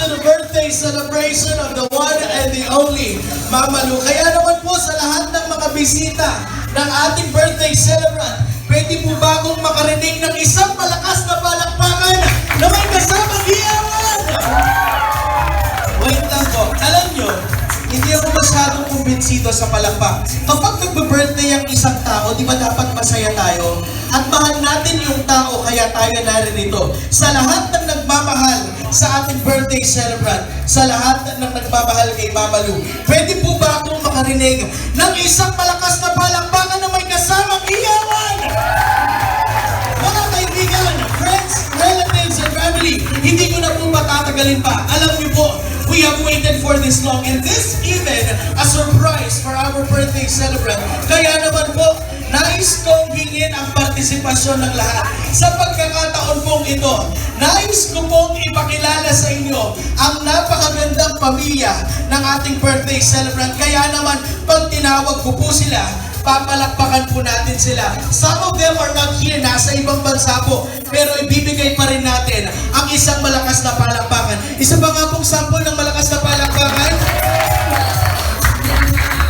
to the birthday celebration of the one and the only Mama Lu. Kaya naman po sa lahat ng mga bisita ng ating birthday celebrant, pwede po ba akong makarinig ng isang malakas na palakpakan na may kasamang iyawan? Wait lang po. Alam nyo, hindi ako masyadong kumbinsido sa palakpak. Kapag nagbe-birthday ang isang tao, di ba dapat masaya tayo? At mahal natin yung tao, kaya tayo naririto. Sa lahat ng nagmamahal sa ating birthday celebrant, sa lahat ng nagmamahal kay Mama Lu, pwede po ba akong makarinig ng isang malakas na palakpakan na may kasamang iyawan? Mga kaibigan, friends, relatives, and family, hindi ko na po patatagalin pa. Alam niyo po, we have waited for this long, and this even a surprise for our birthday celebrant. Kaya naman po, nais kong hingin ang partisipasyon ng lahat. Sa pagkakataon pong ito, nais ko pong ipakilala sa inyo ang napakagandang pamilya ng ating birthday celebrant. Kaya naman, pag tinawag ko po sila, papalakpakan po natin sila. Some of them are not here, nasa ibang bansa po. Pero ibibigay pa rin natin ang isang malakas na palakpakan. Isa ba nga pong sample ng malakas na palakpakan?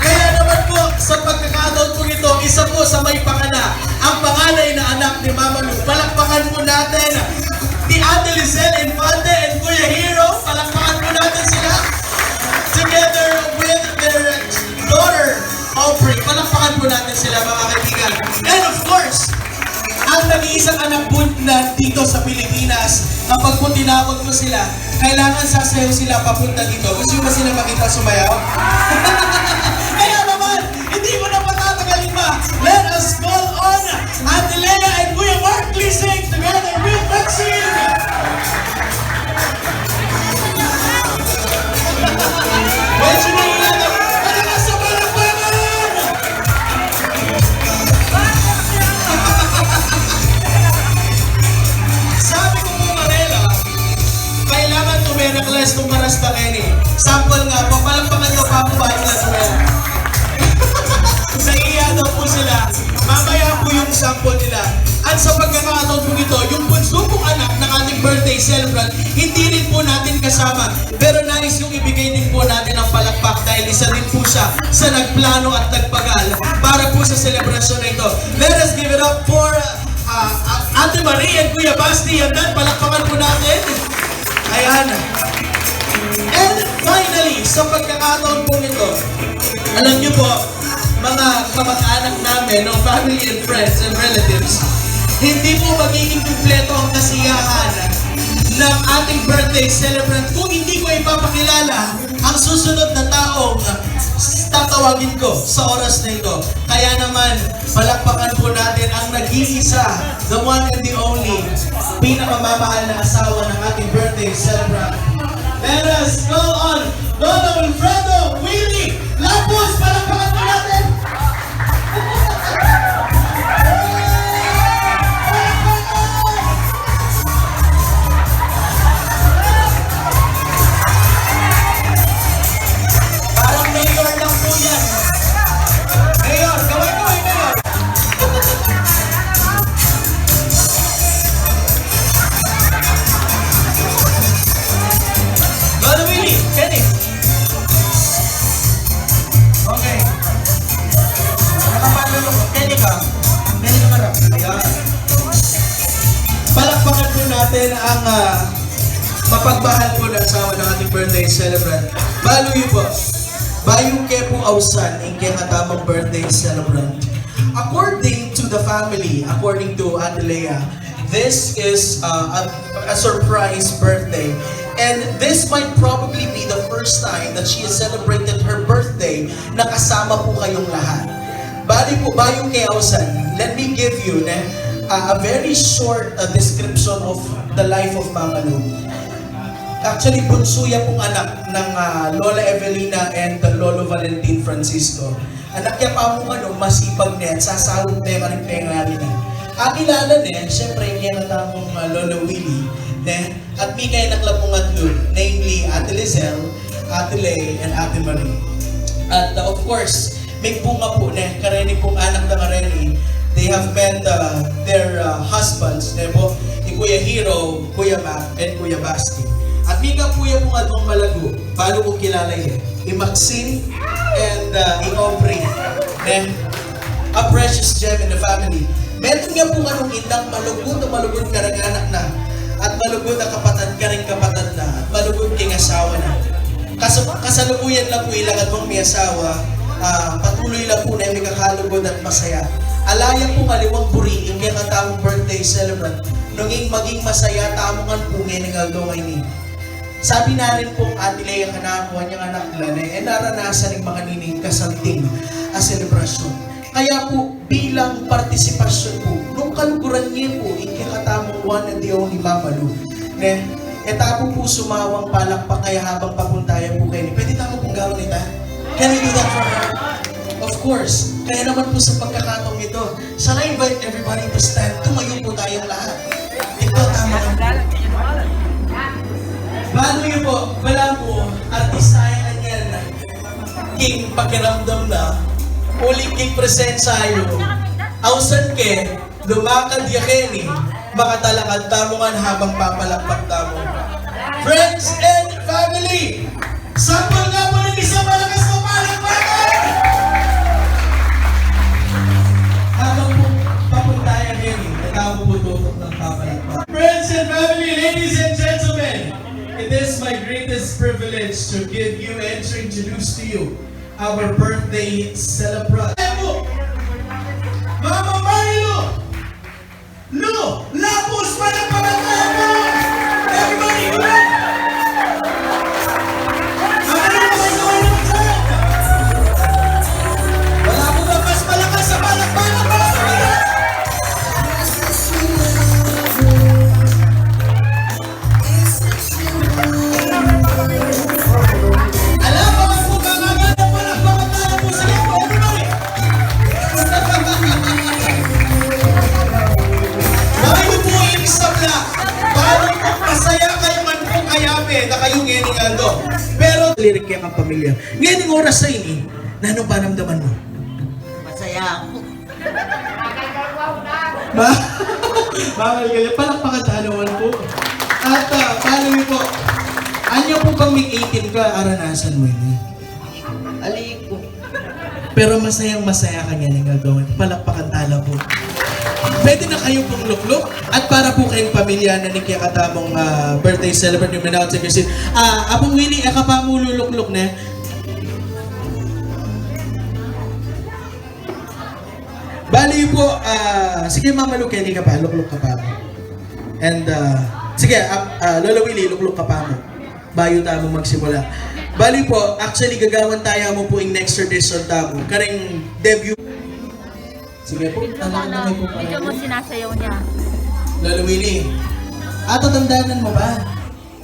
Kaya naman po, sa pagkakataon po ito, isa po sa may pakana, ang panganay na anak ni Mama Lu. Palakpakan po natin ni Ate Lizelle Infante and Kuya Hero. Palakpakan po natin sila together with their daughter, Aubrey. Palakpakan po natin sila, mga kaibigan. And of course, ang nag-iisang anak po na dito sa Pilipinas, kapag po tinawag mo sila, kailangan sasayaw sila papunta dito. Gusto ba sila makita sumayaw? Kaya naman, hindi ko na patatagalin pa. Let us call on Ate Lea and Kuya Mark. Please sing together with Maxine. Medyo na yun natin. Malakas sa palakpakan! Sabi ko po, Marela, kailangan tumeraklas itong marasta Kenny. Sample nga, papalakpakan nyo pa po ba yung laswela? Sa iya daw po sila, mamaya po yung sample nila. At sa pagkakataon po ito, yung bunso pong anak ng ating birthday celebrant, hindi rin po natin kasama. Pero nais yung ibigay din po natin ang palakpak dahil isa din po siya sa nagplano at nagpagal para po sa selebrasyon na ito. Let us give it up for Ate Marie and Kuya Basti. Yan dan, palakpakan po natin. Ayan. And finally, sa pagkakataon po nito, alam niyo po, mga kamag-anak namin, no, family and friends and relatives, hindi po magiging kumpleto ang kasiyahan ng ating birthday celebrant kung hindi ko ipapakilala ang susunod na taong tatawagin ko sa oras na ito. Kaya naman, palakpakan po natin ang nag-iisa, the one and the only, pinakamamahal na asawa ng ating birthday celebrant. Let us go on, Lola Wilfredo Willie Lapus. Palakpakan po natin! Parang mayor lang po yan. Mayor, gawin, Mayor. Lola Willie, Kenny. Okay. Nakapalo mo. Kenny ka. Kenny ka marap. Ayan. Palakpakan po natin ang mapagmahal po na asawa ng ating birthday celebrant. Baluyo po. Bayong ke po ausan ang ke katamang birthday celebrant. According to the family, according to Ate Lea, this is a surprise birthday. And this might probably be the first time that she has celebrated her birthday na kasama po kayong lahat. Bali po, bayong ke ausan, let me give you a very short description of the life of Mama Lu. Actually, bunso yan pong anak ng Lola Evelina and Lolo Valentin Francisco. Anak niya pa mo masipag niya, sasahod niya ka rin pengarin niya. Akilala niya, syempre, niya natamong Lola Willie, at may kaya naklapong atlo, namely Ate Lizelle, Ate Lea, and Ate Marie. At of course, may bunga po na, kareni pong anak na kareni, they have met their husbands, po, Kuya Hero, Kuya Mac, and Kuya Basti. At Mika po yan pong atong malago. Paano ko kilala yun? Maxine and Aubrey. And a precious gem in the family. Meron nga po anong indang malugod na malugod karaganak na. At malugod na kapatad ka rin kapatad na. At malugod king asawa na. Kasalukuyan lang po ilang at mong may asawa. Patuloy lang po na may kakalugod at masaya. Alaya po kaliwang buriin kaya katamong birthday celebrant. Nunging maging masaya tamongan po ngayon ng aldongay ni. Sabi na rin pong Ate Lea kanakuha niyang anak nila na naranasan ng mga nining kasanting selebrasyon. Kaya po bilang partisipasyon po, nung kaluguran niya po, ikikatamong one and the only Mama Lu. Etapo po sumawang palakpak kaya habang papuntayan po kayo. Pwede tama pong gawin ita? Can we do that for her? Of course. Kaya naman po sa pagkakataong ito, shall I invite everybody to stand? Tumayo po tayong lahat. Ito, tama lang po. Bago yun po, wala po, artistayan yan na king pakiramdam na, uling king presensya ayo, ausan ke, lumakad yakeni, makatalakad tamongan habang papalakpak tamong. Friends and family, sampal nga po ng isang malakas na palakpakan! Habang po papuntayan yakeni, nagkamo po tutok ng papalakpak. Friends and family, ladies and gentlemen, it is my greatest privilege to give you and to introduce to you our birthday celebrant. Mama Marilo! Lu! Lapos pa ng pangatay mo! Everybody, go on! Wala po ba mas malakas sa palakpakan mo? Alam mo ang pagkakagal ng palakpakan tayo po sa iyo, everybody! Bago po yung sabla, paano po masaya kayo man po kayabe na kayong ngening aldo. Pero lirik yan ang pamilya. Ngening oras sa ini, na anong panamdaman mo? Masaya ako. Bakal kayo, palakpakan naman po. At paano yun po? Anyo po bang may 18 ka, aranasan mo yun? Aliko. Pero masayang masaya ka niya ng gagawin. Palakpakan tala po. Pwede na kayo pong lukluk at para po kayong pamilya na nikiyakatamong birthday celebrant yung minawag sa kasi Apong Winnie, aka pa mo lulukluk na. Bali po, sige Mama Lu, Kelly ka pa, lukluk ka pa. And sige, Lola Willie, lukluk ka pa mo. Bayo tamo magsimula. Bali po, actually gagawan tayo mo po yung next tradition tamo. Karing debut. Sige po, tanong po pa. Video mo sinasayaw niya. Lola Willie, tatandaanan mo ba?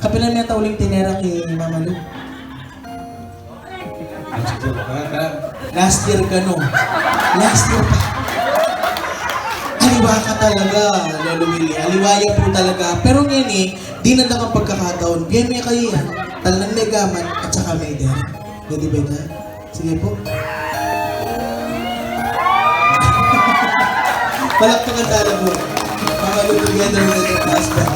Kapilan may tauling tinera kay Mama Lu. Last year ka no. Last year pa. Aliwa ka talaga, Lolo Willie. Aliwaya po talaga. Pero ngayon di na ang pagkakataon. Biyan may kayo yan. Talagang may gaman at saka may der. Pwede ba ito? Sige po. Palakpakan tala po. Mama Lu together with your husband.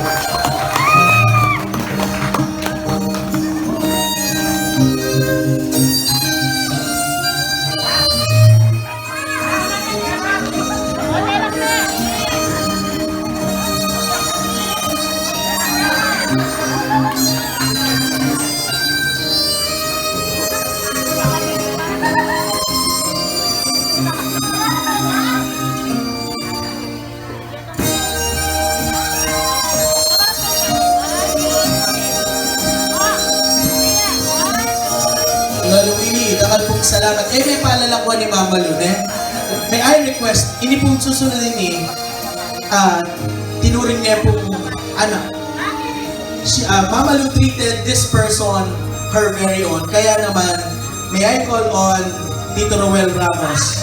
Lolo Willie, dakal pong salamat. May palalakwan ni Mama Lu, May I request, ini pong susunodin tinuring niya pong anak. Mama Lu treated this person her very own. Kaya naman, may I call on Tito Roel Ramos.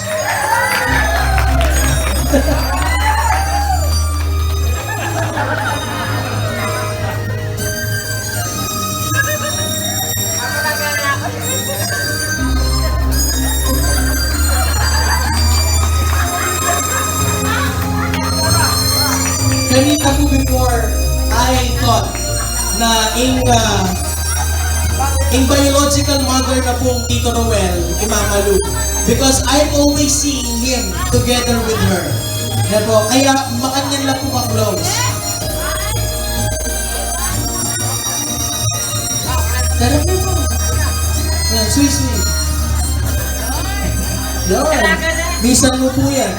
Kanina po before, I thought in biological mother na pong Tito Noel, kay Mama Lu. Because I'm always seeing him together with her. Na po, kaya makanyan lang po ka-close. Tara po. Yan, sweet. Yan. Misan mo po yan.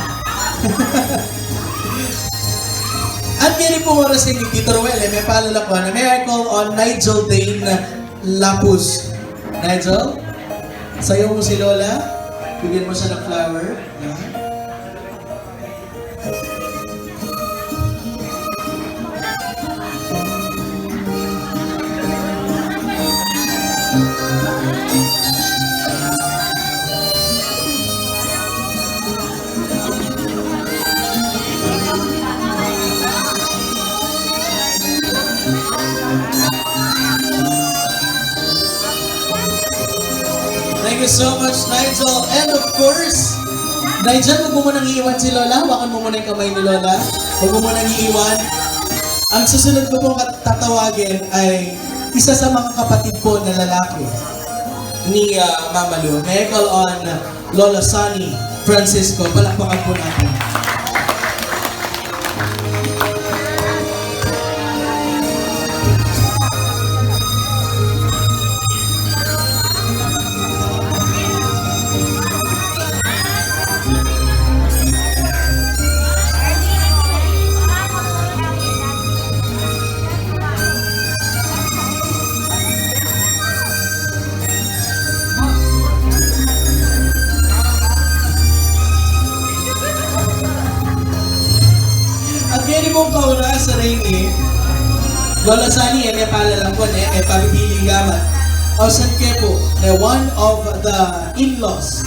At ganyan po oras ni Tito Ruel, may paalala ko na may I call on Nigel Dane Lapus. Nigel, sayo mo si Lola, bigyan mo siya ng flower. Yan. Thank you so much, Nigel. And of course, Nigel, huwag mo munang iiwan si Lola. Hawakan mo muna yung kamay ni Lola. Huwag mo munang iiwan. Ang susunod ko pong tatawagin ay isa sa mga kapatid po na lalaki ni Mama Lu. May I call on Lola Sunny Francisco. Palakpakan po natin. Mong kaura sa rin Lola Sunny, may pala lang po, may pabibili gamat. O san po, na one of the in-laws,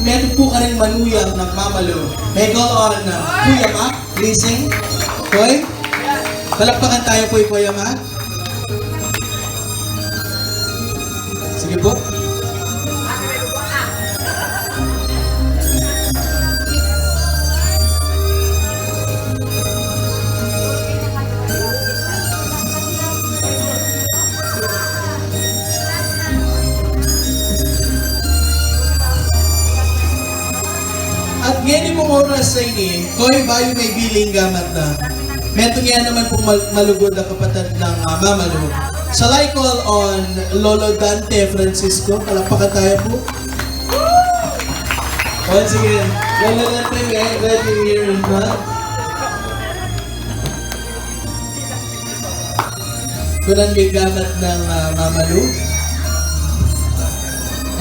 meron po ka rin manuyang ng Mama Lu. May call on Kuya Mac, pleasing. Koy? Palakpakan tayo po yung Kuya Mac. Sige po. At ganyan pong oras sa ini, Koy bayo may biling gamat na. Meto nga naman pong malugod na kapatid ng Mama Lu. Shall I call on Lolo Dante Francisco? Palakpakan tayo po. Once again, Lolo Dante, may I invite you here in front? Kunan may gamat ng Mama Lu.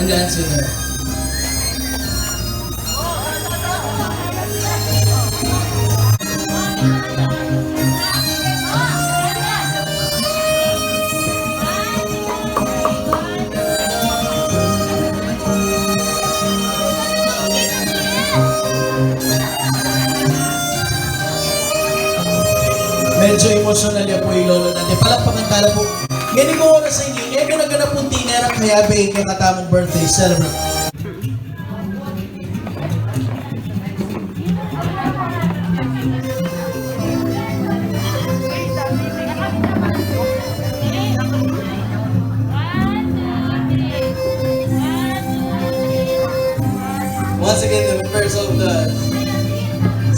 And the answer there. Medyo emotional yan po yung lolo natin. Palakpakan tala po. Yan yung oras sa inyo. Yan yung naganap pong tinera kaya ba yung kakatamang birthday celebrate. Once again, the members of the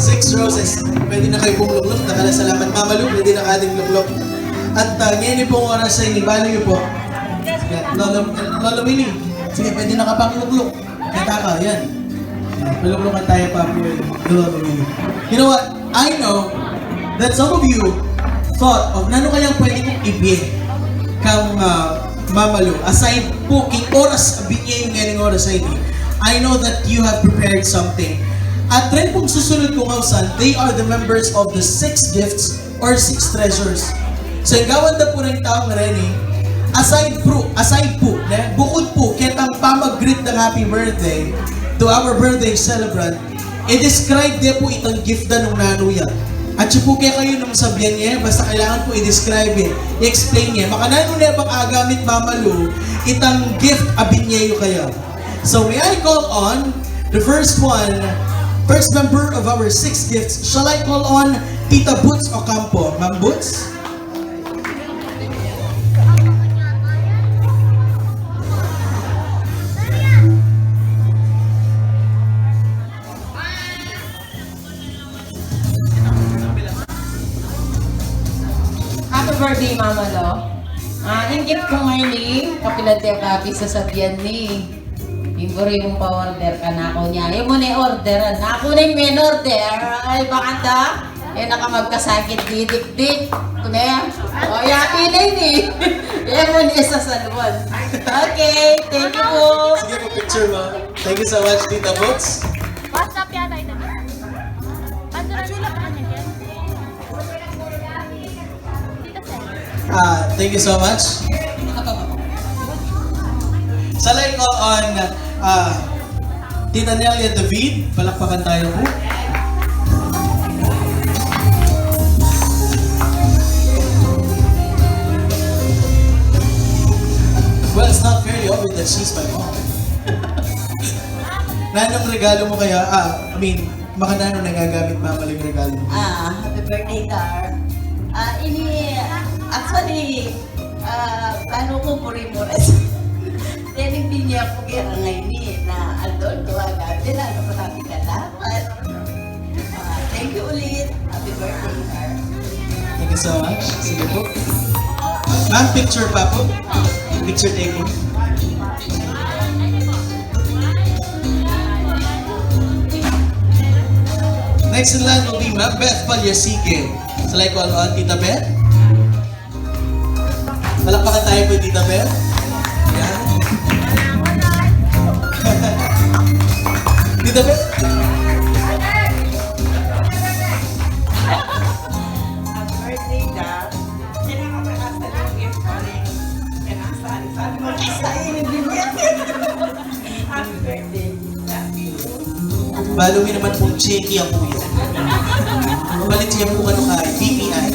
6 roses. Pwede na kayo pong luklok. Nakalasalamat Mama Lu, pwede na kating luklok. At ngayon yung pong oras sa inyo, balo nyo po. Sige, Lolo Willie. Sige, pwede na kapang luklok. Kita ka, yan. Luluklokan tayo pa po yun. Lolo Willie. You know what? I know that some of you thought of nano kayang pwede kong ibig kang Mama Lu. Aside po, king oras, bigay yung ngayon oras sa inyo. I know that you have prepared something. At rin pong susunod kong kausan, they are the members of the 6 gifts or 6 treasures. So, yung gawanda po ng taong Rene, aside po, bukod po, kitang pamag-greet ng happy birthday to our birthday celebrant, i-describe din po itang gift na nung nanuya. At siya po kayo nung sabihan niya, basta kailangan po i-describe i-explain niya. Makanano na bang agamit Mama Lu, itang gift abin niya yung kaya. So, may I call on the first member of our 6 gifts. Shall I call on Tita Boots Ocampo? Ma'am Boots? Happy birthday, Mama Lo. Ingit ko ngayon ni kapilan tayo kapi sa sabihan ni. Imbori mong pa-order ka na ako niya. Yung mo na-orderan. Ako na yung main order. Ay, baka ta? Eh, nakamagkasakit didik-dik. Ito na yan. O, yakin na yun eh. Yan mo niya sa salon. Okay, thank you po. Sige po, picture mo. Thank you so much, Tita Boots. WhatsApp yata ito. Pandulan ka niya, Ken. Tita Sel. Thank you so much. Salay ko on Tita Nelia David. Palakpakan tayo po. Well, it's not very obvious that she's my mom. Nanong regalo mo kaya? Makanano nagagamit mama yung regalo mo? Happy birthday, Dar. Actually, plano ko puri-mures. Tinig din niya po kaya ngayon na adult ko agad. Din ang kapatid ka dapat. Thank you ulit. Happy birthday, Dar. Thank you so much. Sige po. Ma'am, picture pa po. Picture taking. Next in line will be Ma'am Beth Palyasike. Salay ko on Tita Beth. Palakpakan tayo po Tita Beth. Yan. Tita Beth. Happy birthday, Dar. Kinakapakasa lang yung calling. Kinakasaan mo kaysa inibigyan. Happy birthday. Balumi naman pong checky ang kuya. Mabalit siya po ano kay BPI.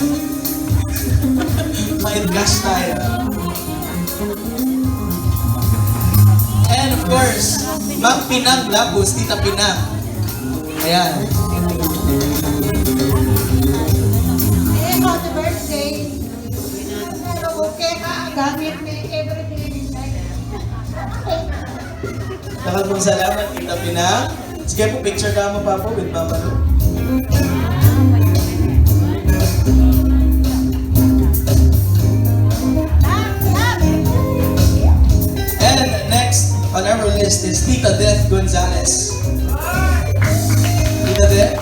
Ma-encash tayo. And of course, Ma'am Pinang Labos, Tita Pinang. Ayan. Happy birthday. Pero okay ka, gamit mo everything. Takal pong salamat, Tita Pinang. Sige po, picture ka mo pa po with Mama Lu. And next on our list is Tita Deth Gonzalez. Tita Deth.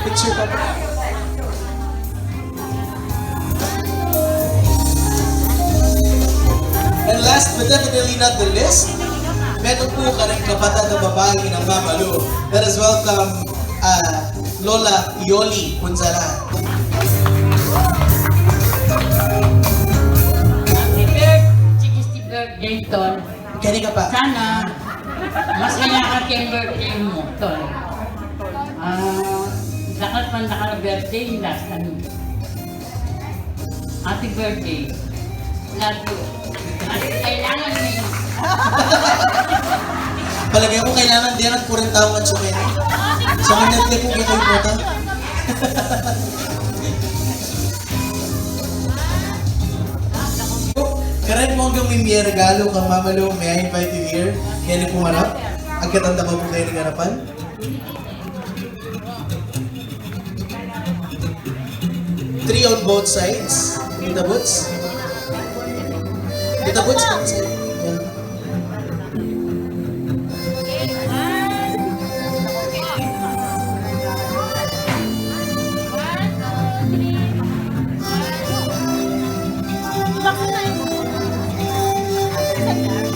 Picture pa po. And last but definitely not the least, meron po ka rin kapatid na babae ng Mama Lu. Let us welcome Lola Yoli Punzalan. Happy birthday, Ton. Kani ka pa? Sana masaya ka kay birthday mo, Ton. Dapat man birthday last ano. Happy birthday. Love you. At kailangan mo yun. Palagay ko kailangan din ang 40 taong at sumene. Sa kanya po kayo po. Karen mo hanggang may regalo kang Mama Lu, may I invite you here? Yan yung pumarap. Ang katanda ko po kayo ng harapan. Three on both sides. Tita Boots. Tita Boots, come say. Yan.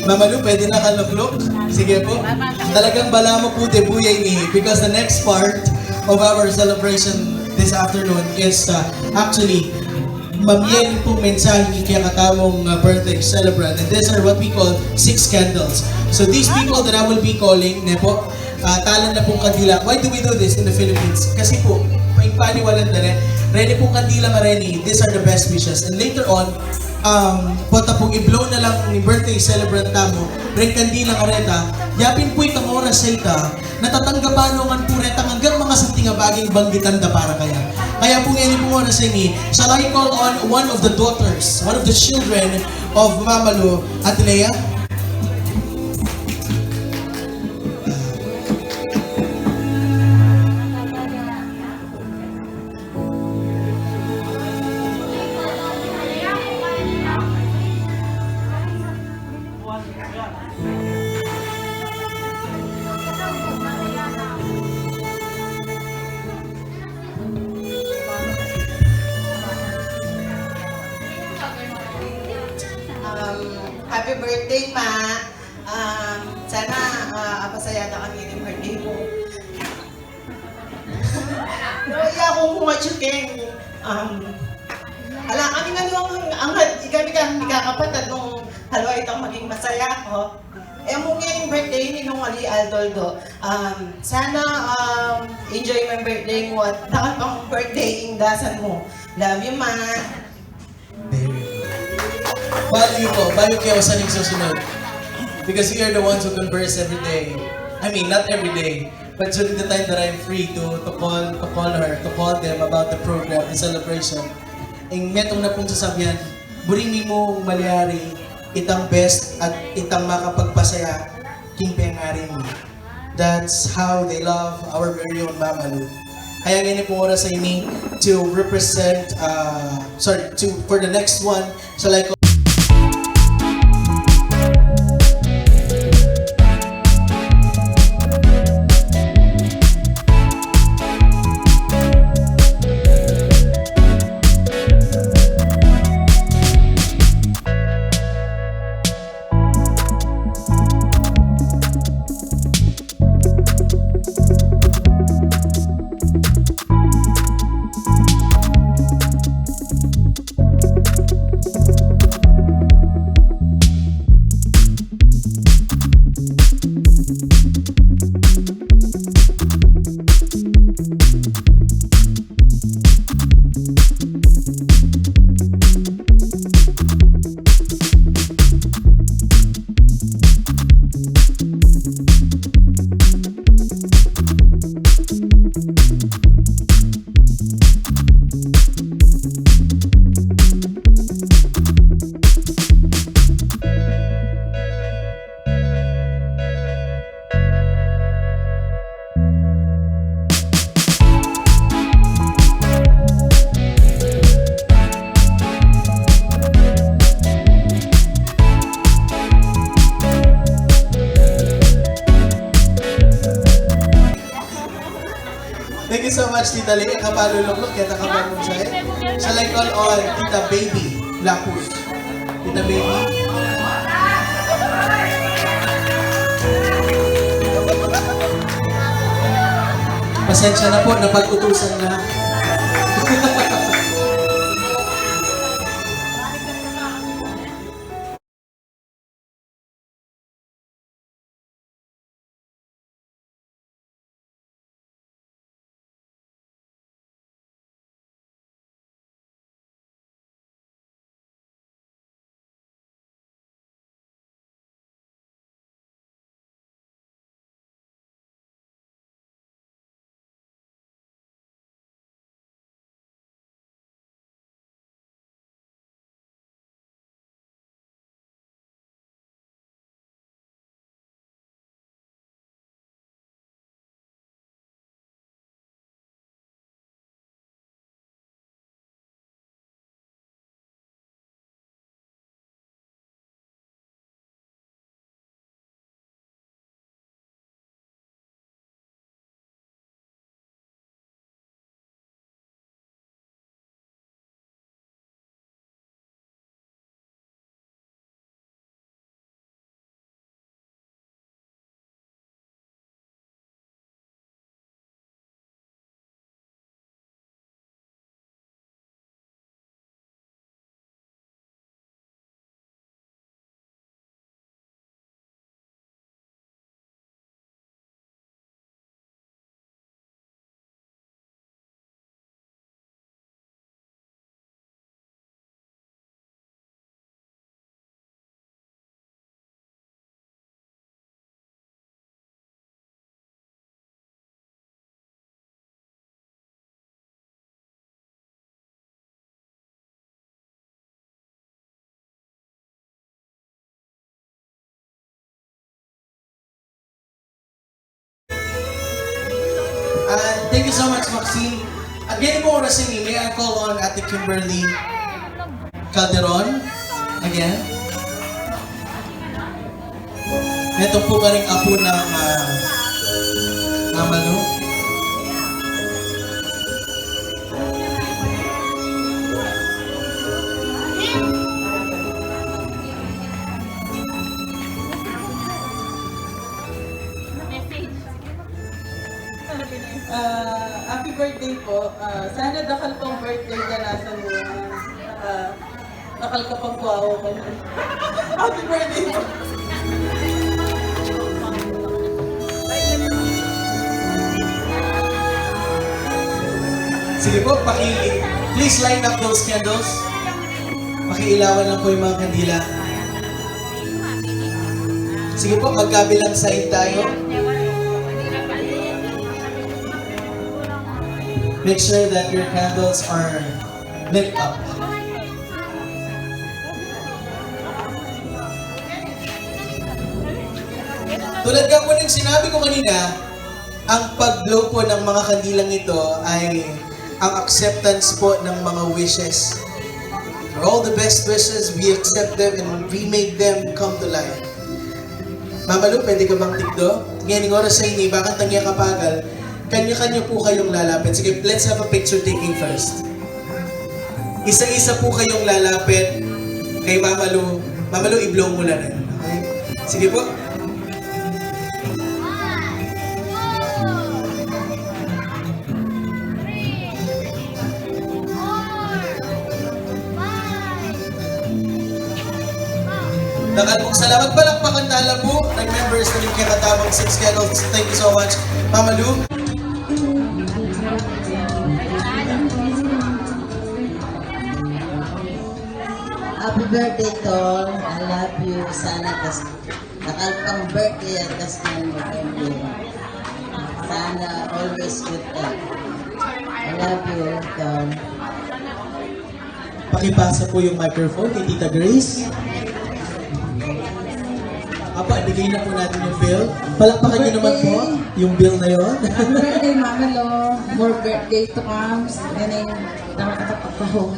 Mama Lu, pwede na kaluklok? Sige po. Talagang bala mo po debuyay ni because the next part of our celebration this afternoon is actually mamyen po mensahe ni kaya katamong birthday celebrant, and these are what we call 6 candles. So these people that I will be calling, nepo, talan na pong kandila. Why do we do this in the Philippines? Kasi po, paniwalan na rin, ready pong kandila mareni, these are the best wishes. And later on, punta pong i-blow na lang ni birthday celebrant tamo, rin kandila kareta, yapin po itang oras sa ita, natatanggapanongan po retang hanggang mga santingabaging banggitan da para kaya. Kaya po ngayon po oras sa ini, shall I call on one of the daughters, one of the children of Mama Lu, Ate Lea? Happy birthday, Ma. Sana apasaya na kami ng birthday mo. Iya akong kumachuking. Ala, kami nga nung ikami kami kakapatid nung halwa itang maging masaya ko. Mong yung birthday ni nung Ali Aldoldo. Sana enjoy my birthday mo at nakapang birthday ingdasan mo. Love you, Ma. Value kayo sa susunod. Because we are the ones who converse every day. I mean, not every day, but during the time that I'm free to call her, to call them about the program, the celebration. Ang metong na pong sasabihan, burimi mo malyari, itang best at itang makapagpasaya, kimpengari mo. That's how they love our very own Mama Lu. Kaya ngayon po oras sa ini to represent, for the next one, shall I call Thank you so much, Tita Lee. Kapalulok-lok, kaya nakabalong siya eh. Shall I call on Tita Baby Lapus? Tita Baby? Pasensya na po, napag-utusan na. Thank you so much, Maxine. Again po oras ini, may I call on Ate Kimberly Calderon? Again. Ito po ka rin apo ng Mama Lu. Happy birthday po. Sana dakal pang birthday danasan mo. Dakal ka pang kuwaw ko. Happy birthday po. Sige po, please light up those candles. Pakiilawan lang po yung mga kandila. Sige po, magkabilang side tayo. Make sure that your candles are lit up. Tulad nga po ng sinabi ko kanina, ang pag-blow po ng mga kandilang ito ay ang acceptance po ng mga wishes. For all the best wishes, we accept them and we make them come to life. Mama Lu, pwede ka bang tigdo? Ngayon, oras sa ini, bakit tangya kapagal? Kanya-kanya po kayong lalapit. Sige, let's have a picture taking first. Isa-isa po kayong lalapit kay Mama Lu. Mama Lu, i-blow mo na rin. Okay? Sige po. Nakalpong salamat. Palakpakan tala po ng members na yung kakatabang 6 candles. Thank you so much, Mama Lu. Happy birthday, Tol. I love you. Sana nakalpang birthday at kasman mo kami. Sana always good luck. I love you, Tol. Pakipasa po yung microphone kay Tita Grace. Apa, ibigay na po natin yung bill. Palakpakan nyo naman po yung bill na yon. Happy birthday, Mama Lo. More birthday to come. Yan ay nakakapagpapaho.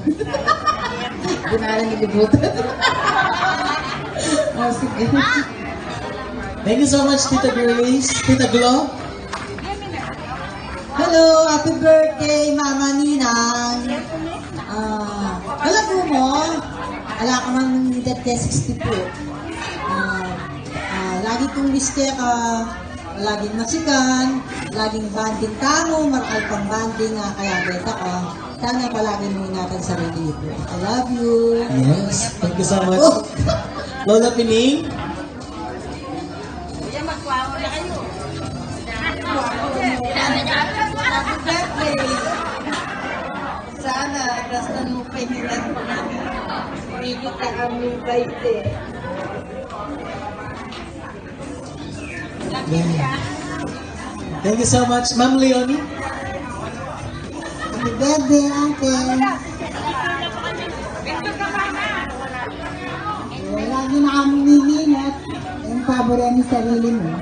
Hindi na lang ilibutan. Oh, sige. Thank you so much, Tita Grace. Tita Glo. Hello, happy birthday, Mama Ninang. Alam mo, ala ka man ni Dete 60 po. Lagi kong liste ka, laging masikan, laging banding tamo, marakal pang banding kaya beta ka. Sana palagi mo ingatan sa sarili ko. I love you. Yes, thank you so much. Lola Pining. Sana, basta mo pinilan ko na. Hindi ka kami baite. Thank you so much, Ma'am Leonie. Happy birthday, ate. Lagi na kami nilinat. Yung paboran ni sarili mo.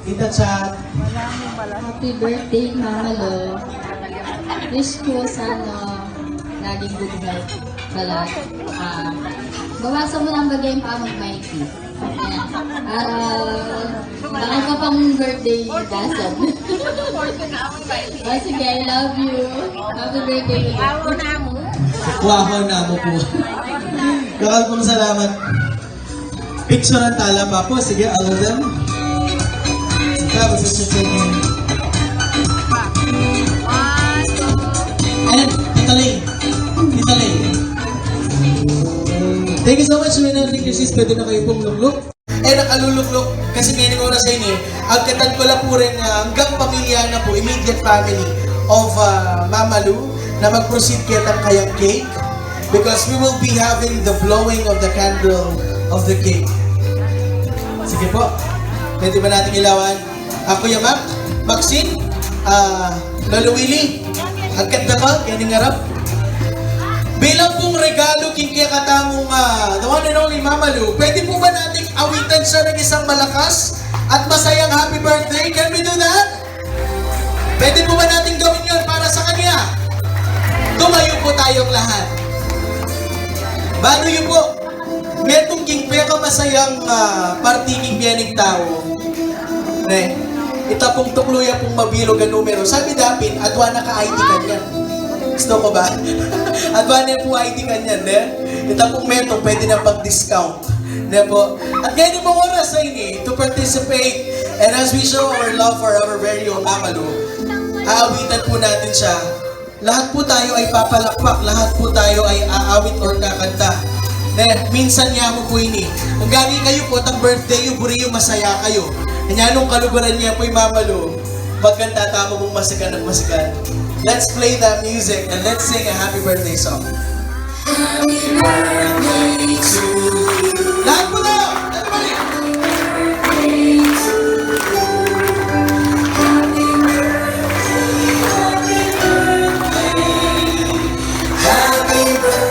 Tita Chat. Happy birthday, Mama Lo. Wish ko sana laging good health sa lahat. Bawasan mo lang bagay yung pamag-Mikey. Bakal ka pang birthday dasan. Sige, I love you. Happy birthday. Waho na mo po. Kakal pong salamat. Picture ang tala pa po. Sige, all of them. Tapos sa chicken. And Tita Lay. Tita Lay. Thank you so much, Rina. Thank you, sis. Pwede na kayo pong lukluk. Nakalulukluk kasi ngayon oras sa inyo. Ang katan ko lang po rin hanggang pamilya na po, immediate family of Mama Lu na mag-proceed kitang kayang cake because we will be having the blowing of the candle of the cake. Sige po. Pwede ba natin ilawan? Kuya Mac, Maxine, Lolo Willie, agkat na ba? Kaya ningarap. bilang pong regalo king kaya katamong the one and only Mama Lu, pwede po ba nating awitan siya ng isang malakas at masayang happy birthday? Can we do that? Pwede po ba natin gawin yun para sa kanya? Tumayo po tayong lahat. Bago yun po, metong king kaya masayang partiking biyaning tao. Ne, ita pong tukluya pong mabilog ang numero. Sabi dapin, adwa na ka-ID kanyan. Gusto ko ba? Adwa na po ID kanyan, ne? Ita pong metong pwede na pag-discount. Ne po? At ngayon pong oras sa ini to participate and as we show our love for our very own Mama Lu, aawitan po natin siya. Lahat po tayo ay papalakpak, lahat po tayo ay aawit or kakanta. Ne, minsan niya mo po ini. Kung gani kayo po, tang birthday yung buriyo, masaya kayo. Kanya nung kaluguran niya po yung Mama Lu, magkanta tama mong masikan at masikan. Let's play that music and let's sing a happy birthday song. Happy birthday to you. Lahat po tayo! Everybody!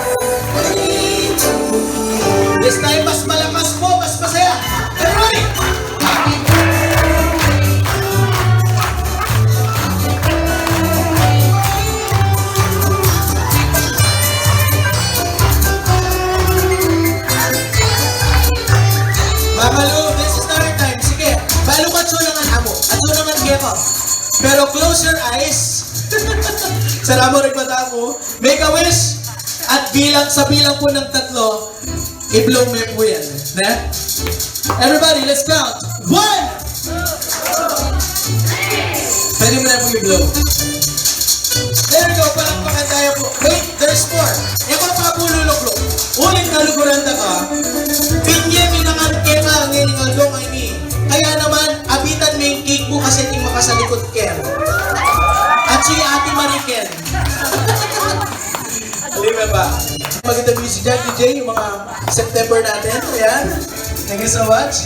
This time, mas malakas po, mas masaya. Everybody! Mama Lu, this is not our time. Sige, balo ka tsunangan amo. At tsunangan geko. Pero close your eyes. Saramo rin mata mo. Make a wish. At sa bilang po ng 3, i-blow mo po yan. Ne? Everybody, let's count. 1! Pwede mo na po i-blow. There we go, palakpakan tayo po. Wait, there's more. Eko na pa po luluklo. Ulit kaluguran na ka. Pinye minangan kema ang ining along ay ni. Kaya naman, abitan mo yung cake mo kasi hindi makasalikot ken. At si Ate Mariken. Di ba ba? Maganda music dyan, DJ, yung mga September natin. Ayan. Thank you so much.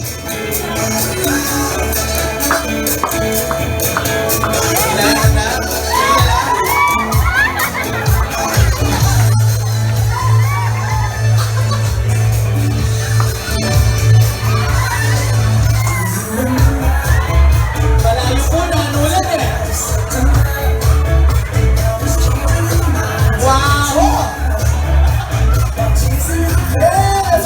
Malayo po na, nulan eh. Wow! Yes!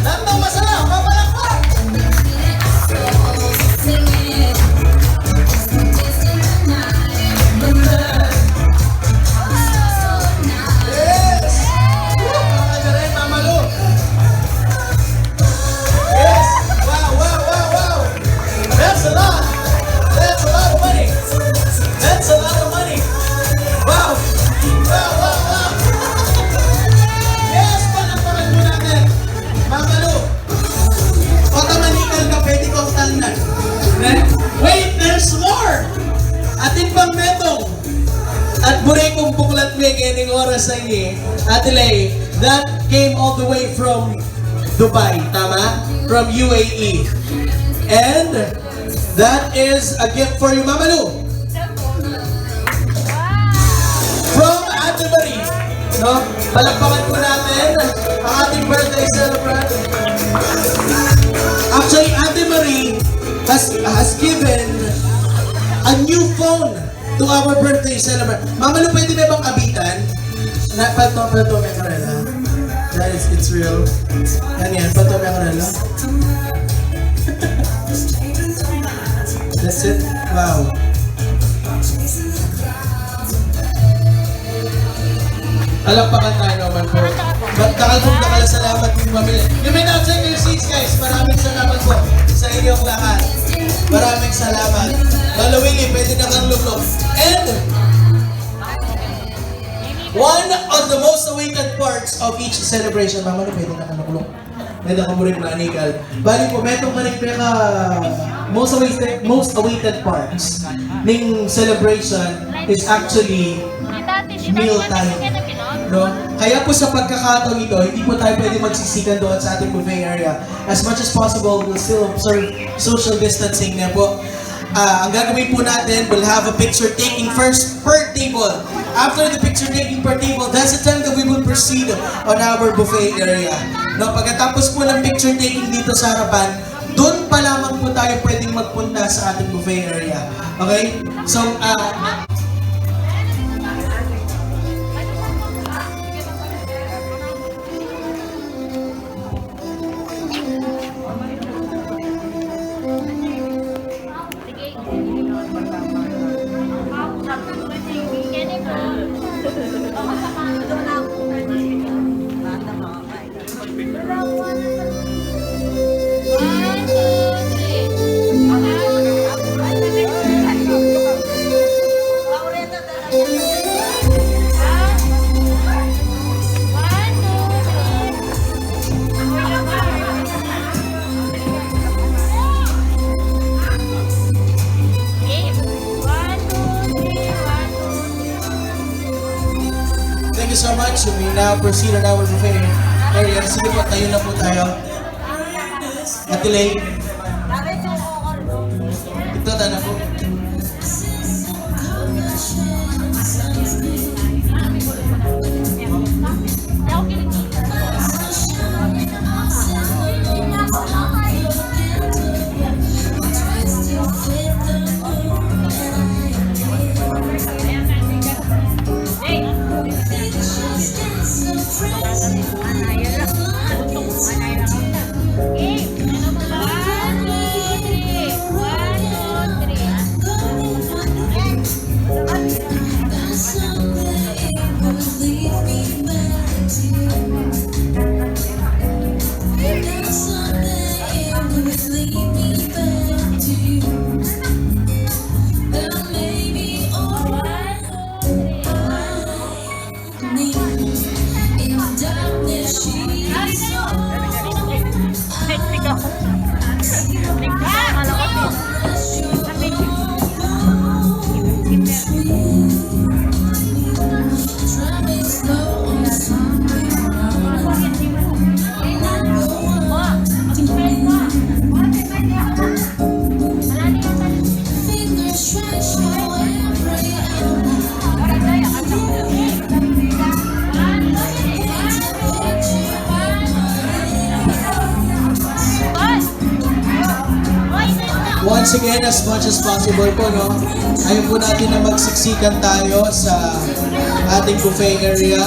Nandang masarap, papalakpak! Yes! Nakagarin, Mama Lu! Yes! Wow, wow, wow, wow! That's a lot! That's a lot of money! That's a lot of money! Wow! Wow, wow, wow! Yes! Palakpakan mo natin! Mama Lu! Otomanikal ka, pwede kong talnan. Wait, there's more! Ating pang metong! At buray kong buklat may ganing oras sa inyo. Atilay, that came all the way from Dubai, tama? From UAE. And that is a gift for you, Mama Lu. From Ate Marie. No? Palakpakan po natin ang ating birthday celebrant. Actually, Ate Marie has given a new phone to our birthday celebrant. Mama Lu, pwede ba bang abitan? Pato, Mecorella. That is, it's real. Yan, Pato, Mecorella. That's it? Wow. Alakpakan tayo naman po. Salamat po pamilya. You may now take your seats, guys. Maraming salamat po sa inyong lahat. Maraming salamat. Lalo Willie, pwede na kang luklok. And one of the most awaited parts of each celebration, Mama Lu, pwede na kang luklok. Pwede na kang murin manikal. Bali po, metong manik peka most awaited parts ng celebration is actually meal time. No? Kaya po sa pagkakataon ito, hindi po tayo pwede magsisikan doon sa ating buffet area. As much as possible, we'll still observe social distancing na po. ang gagawin po natin, we'll have a picture taking first per table. After the picture taking per table, that's the time that we will proceed on our buffet area. No, pagkatapos po ng picture taking dito sa harapan, doon pa lamang po tayo pwedeng magpunta sa ating buffet area. Okay? So, thank you so much. We now proceed on our buffet area. Sige po, tayo na po tayo. Ate Lay. Ito, tana po. Once again, as much as possible po, no? Ayaw po natin na magsiksikan tayo sa ating buffet area.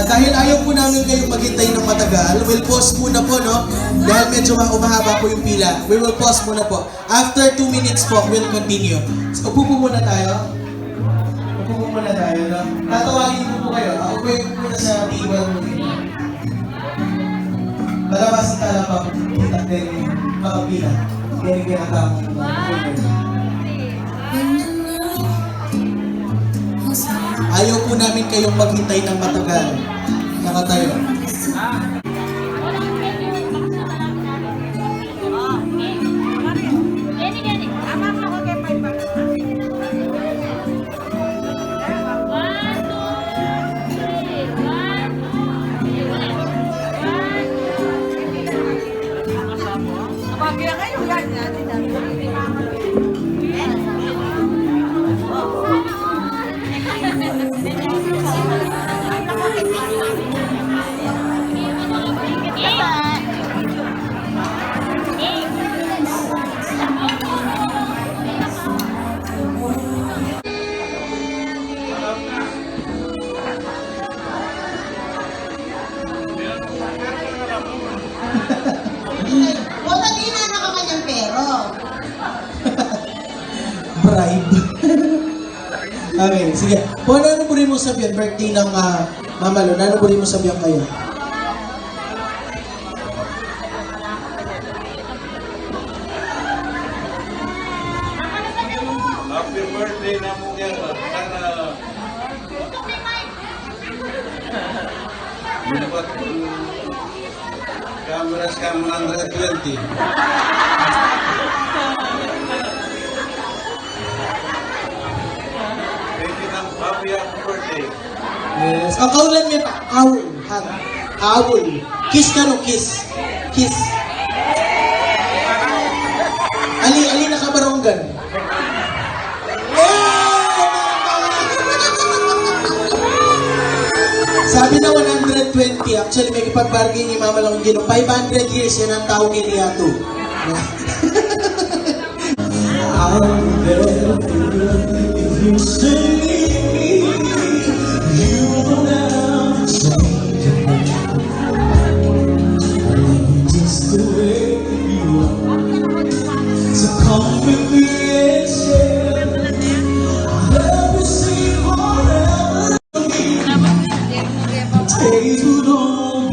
Dahil ayaw po namin kayong maghintay ng matagal, we'll pause muna po, no? Dahil medyo umahaba po yung pila. We will pause muna po. After 2 minutes po, we'll continue. So, upo po muna tayo. Upo po muna tayo, no? Tatawagin po kayo. Ako po yung muna sa table mo. Malabas na lang pa. Kita din yung makapila. Kaya yung kinatamo. Ayaw po namin kayong maghintay ng matagal. Nakatayo. Okay, sige. Kung ano po rin mo sabihan, birthday ng Mama Lo, ano po rin mo sabihan kayo? Happy birthday na mo yan. Sana dapat cameras ka 120. Thank you ng happy birthday. Yes. Ang kaulan niya pa, owl. Owl. Kiss ka no, kiss. Kiss. Ali nakabaronggan. Sabi na 120, actually may ipag-bargain ni Mama Long Gino. 500 years, yan ang tao kay Liato. So come with me and share. Never say forever. Days would all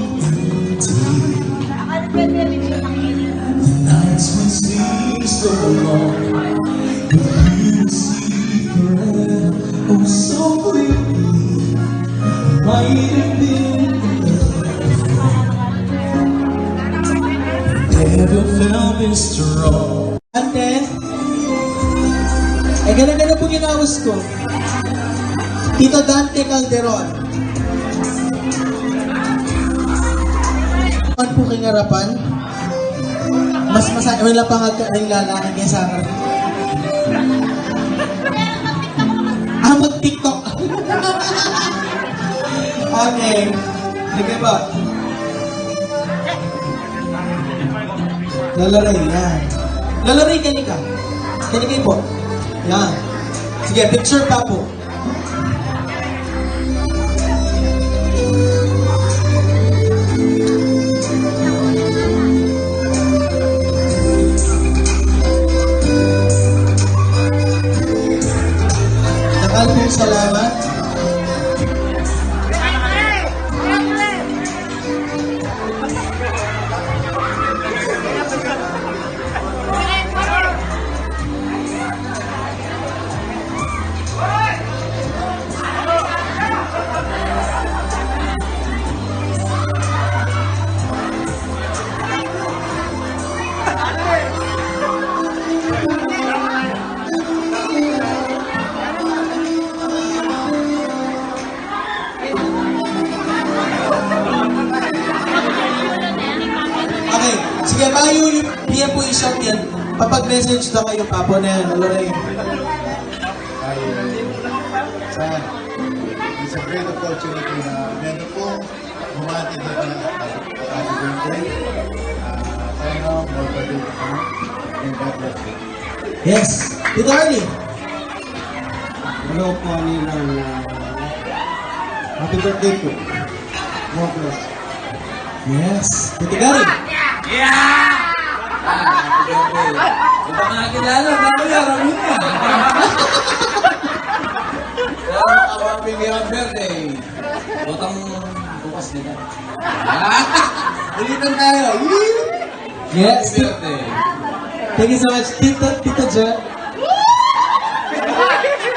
nights would seem so long. You see forever, oh so quickly. Might have been never felt this strong. Ante, ganda-ganda po ginawas ko. Tito Dante Calderon. Ano po kayong harapan? Mas wala pa ang lalaki kaya sa harap. Mag-TikTok. Okay. Sige ba? Lalaray, yan. Lalaray, kanika. Kanikay po. Yan. Sige, picture pa po. Maraming salamat. Okay, sige, bayo yung PM po i-shot yan. Papag-message na kayo, Papo na yan, Lorraine. It's a great opportunity na meron po bumati dito ng happy birthday. Sana more birthday to come. And God bless you. Yes, Tito Arnie. Hello po nilang happy birthday po. More bless. Yes, Tito Gary. Hindi pa nakakilala, bago yan, Ramin na. Happy birthday. Butang bukas nila. Ulitan tayo. Yes, Happy birthday. thank you so much, Tito Jen.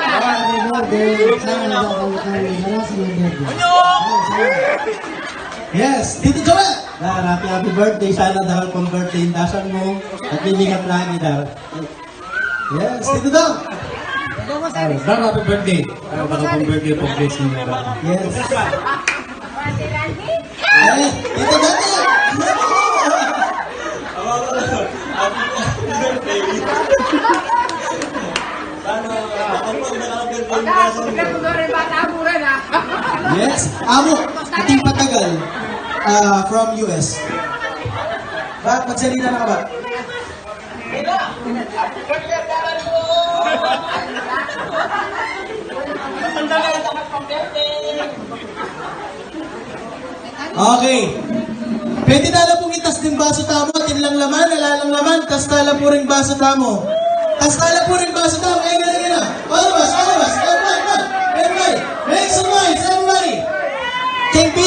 Happy birthday. Sana nakakalutan mo na sa mga birthday. Yes, Tito Joel. Happy birthday. Sana dahil pang birthday indasan mo at lilingat lagi dahil. Yes, Tito Dong. Happy birthday. Baka pang birthday po grace mo. Yes. Eh, Tito Dante. Yes, amo, ating patagal from US. Ba, magsalita na ka ba? Okay. Pwede na lang pong itas din baso tamo, tinlang laman, nalalang laman, tas tala po rin baso tamo. Tas tala po rin baso tamo, ganun. All of us, all of us, all of us.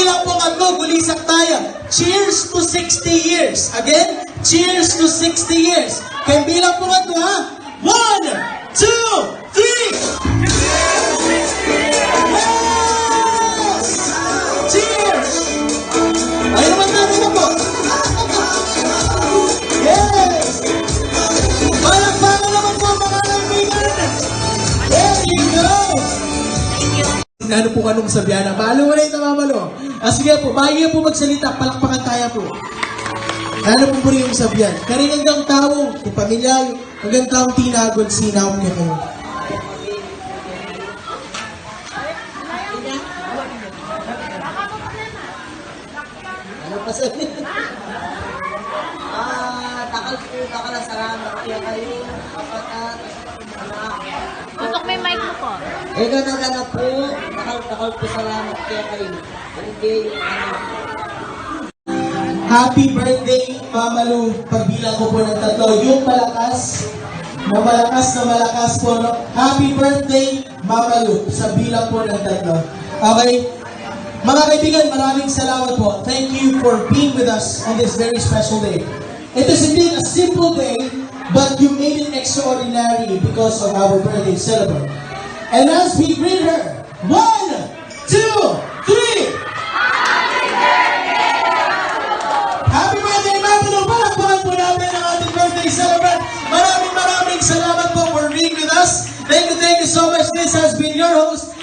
Kabilang po ang gulisak tayo. Cheers to 60 years. Again, cheers to 60 years. Kabilang po nga ha. 1, 2, 3. Yes! Cheers! Ayun naman natin na po. Yes! Palakpakan naman po mga kaibigan. There you go! Ano po kanong sabihan na? Malo wala yung tamamalo. Sige po, bahagia po magsalita, palakpakan tayo po. Ano po po rin yung sabihan? Karing hanggang taong, kung pamilya, hanggang taong tinagod, sinaw niya kayo. Ano pa sabi? Takal na salamat kaya kayo, kapatid, anak. Tutok may mic mo po. Ganda po, takal po salamat kaya kayo. Hindi yung Happy birthday, Mama Lu. Pagbilang ko po ng 3, yung malakas na malakas po. No? Happy birthday, Mama Lu. Sa bilang po ng 3. Okay? Mga kaibigan, maraming salamat po. Thank you for being with us on this very special day. It is indeed a simple day, but you made it extraordinary because of our birthday celebrant. And as we greet her, 1, 2, 3. Happy birthday, Mama Lu! Palakpakan po namin ang ating birthday celebrant. Maraming salamat po for being with us. Thank you so much. This has been your host.